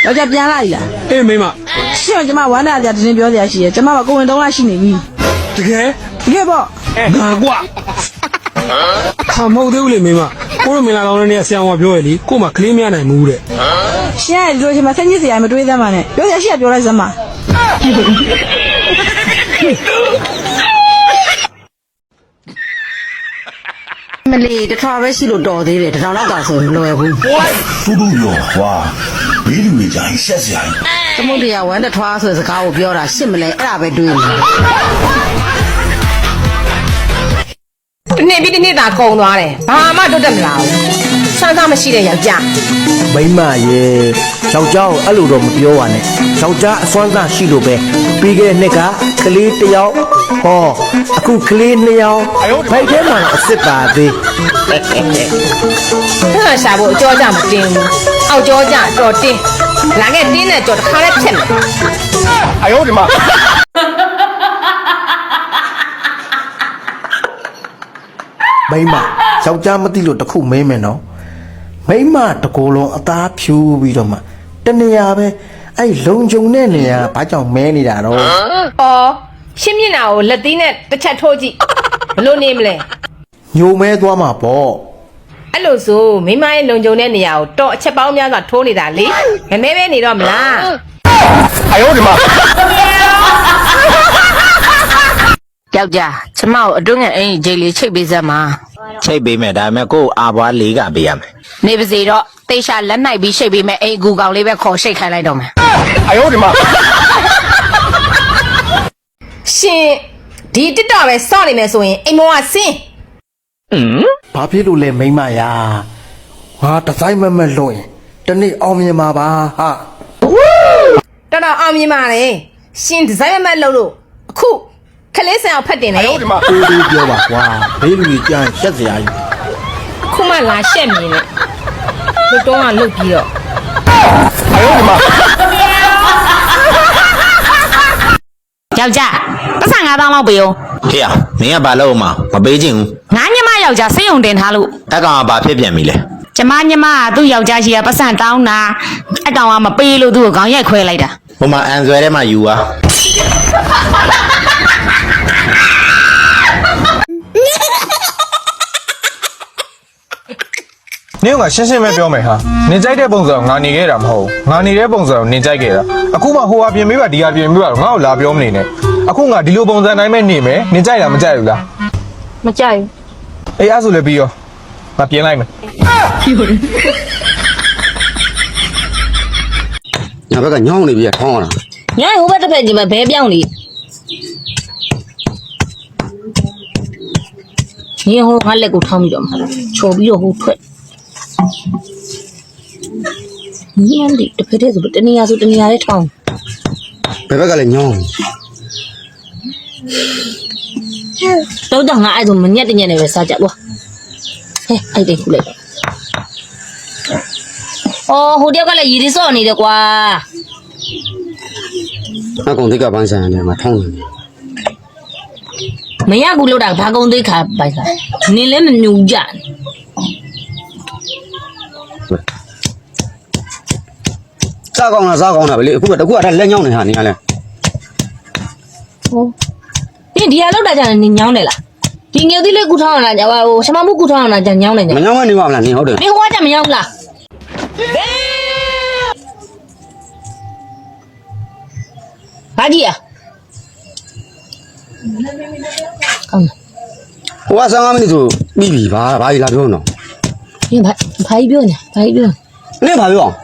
ယောက်ျားပြန်လာပြီလားအေးမိမရှင့်ကျွန်မဝမ်းသာကြတင်းပြောစရာရှိရကျွန်မကကိုဝင်3လရှိနေပြီတကယ်ပေါ့ငါကွာဟာမဟုတ်သေးဘူးလေမိမကိုရမင်လာကောင်းတဲ့နေရာဆရာမပြောရလေကို့မှာကလေးမရနိုင်ဘူးတဲ့ရှင့်ကဒီလိုချိန်မှာဆက်ညစ်စရာမတွေးသမ်းပါနဲ့ပြောစရာရှိရပြောလိုက်စမ်းပါမလီတထွားပဲရှိလို့တော်သေးတယ်တထောင်လောက်ကဆိုလွယ်ဘူးသူတို့ရောဟွာဘေးလူတွေကြိုင်ဆက်စရာသမုဒ္ဒရာဝမ်းတထွားဆိုစကားကိုပြောတာရှစ်မလဲအဲ့ဒါပဲတွေးနေတနေ့ပြီးတနေ့သာကုန်သွားတယ်ဘာမှတိုးတက်မလာဘူးစမ်းစားမရှိတဲ့ယောက်ျားမိမရဲ့ယောက်ျားကိုအဲ့လိုတော့မပြောပါနဲ့ယောက်ျားအစွမ်းစားရှိလို့ပဲပြီးခဲ့တဲ့နှစ်ကကလေး1ယောက်ဟောအခုကလေး2ယောက်ဖိုက်ထဲမှာအစ်စ်ပါသေးถ้าရှာဖို့အကြောကြမတင်းဘူးအောက်ကြောကြတော်တင်းလာခဲ့တင်းနဲ့ကြောတခါလေးဖြစ်မယ်哎呦我的妈မိမယောက်ျားမသိလို့တခုမင်းမယ်နော်မိမတကိုယ်လုံးအသားဖြူပြီးတော့မှတနေရာပဲအဲ့လုံဂျုံတဲ့နေရာဘာကြောင့်မဲနေတာတော့အော်ရှင်းမျက်နှာကိုလက်သီးနဲ့တစ်ချက်ထိုးကြည့်ဘလို့နေမလဲညိုမဲသွားမှာပေါ့အဲ့လိုဆိုမိမရဲ့လုံခြုံတဲ့နေရာကိုတော့အချက်ပေါင်းများစွာထိုးနေတာလေမမဲပဲနေတော့မလား哎呦我的妈ယောက်ျားကျမကိုအတွင်းငယ်အင်းကြီးလေးချိတ်ပေးစမ်းပါချိတ်ပေးမယ်ဒါပေမဲ့ကို့အာဘွား၄ကပေးရမယ်နေပါစေတော့တေချာလက်နိုင်ပြီးရှိတ်ပေးမယ်အိမ်ကူကောင်လေးပဲခေါ်ရှိတ်ခိုင်းလိုက်တော့မယ်哎呦我的妈ရှင်ဒီတစ်တော့ပဲစောင့်နေမယ်ဆိုရင်အိမ်မောကဆင်းဘာဖြစ်လို့လဲမိမရာဟာတဆိုင်မမလွန်တနေ့အောင်မြင်ပါပါဟာတော်တော်အောင်မြင်ပါလေရှင်ဒီဇိုင်းမမတ်လို့အခုခလေးဆန်အောင်ဖတ်တင်လေကိုပြောပါကွာဘေးလူကြီးကြမ်းရှက်စရာကြီးခုမှလာရှက်မြင်နဲ့လူတော့ကလုတ်ပြီးတော့哎呦我的妈ယောက်ျားပတ်စံ9000လောက်ပေးအောင်ဖေရမင်းကဘာလုပ်မှာမပေးချင်ဘူးငါညမယောက်ျားစိတ်ုံတင်ထားလို့အကောင်ကဘာဖြစ်ပြန်ပြီလဲကျမညမကသူ့ယောက်ျားရှိကပတ်စံတောင်းတာအကောင်ကမပေးလို့သူ့ကိုခေါင်းရိုက်ခွဲလိုက်တာဟိုမှာအန်ဆွဲထဲမှာယူသွားနင်းကရှင်းရှင်းပဲပြောမယ်ဟာနင်ကြိုက်တဲ့ပုံစံငါနေခဲ့တာမဟုတ်ငါနေတဲ့ပုံစံကိုနင်ကြိုက်ခဲ့တာအခုမှဟိုဟာပြင်ပေးပါဒီဟာပြင်ပေးပါငါ့ကိုလာပြောမနေနဲ့အခုငါဒီလိုပုံစံတိုင်းပဲနေမယ်နင်ကြိုက်တာမကြိုက်ဘူးလားမကြိုက်ဘူးအေးအဲ့ဆိုလည်းပြီးရောငါပြင်လိုက်မယ်ညာဘက်ကညောင်းနေပြီထောင်းလာညဟိုဘက်တစ်ဖက်ကြီးမှာဘဲပြောင်းနေ你好，俺来个汤米的嘛，炒比较好吃。你们的这配的是不？这你也是这你也的汤。ဘယ်ဘက်ကလည်းညောင်း都当俺爱做么？年的年的为啥家伙？嘿，爱得出来。哦，后天过来一的少你的瓜。အကောင်တိကပန်းဆိုင်ရတယ်မှာထောင်းနေတယ်မရဘူးလို့တာဘာကုန်သိခါပိုက်စားနင်းလည်းမညူကြစားကောင်းတာပဲလေအခုကတကူကလက်ညောင်းနေဟာနေရလဲဟိုဒီဒီရလောက်တာကြတယ်နင်းညောင်းတယ်လားဒီငယ်သေးလေးကူထောင်းအောင်လားဟိုရှမမှုကူထောင်းအောင်လားကြညောင်းနေကြမညောင်းမနေပါမလားနင်းဟုတ်တယ်နင်းဟိုကကြမညောင်းလားဘာကြီးอ่ะကောင်းဟိုက15မိနစ်ဆိုပြီးပြီဘာကြီးလာပြောနော်နင်းဘာကြီးပြောနေဘာကြီးပြောနင်းဘာပြောအောင်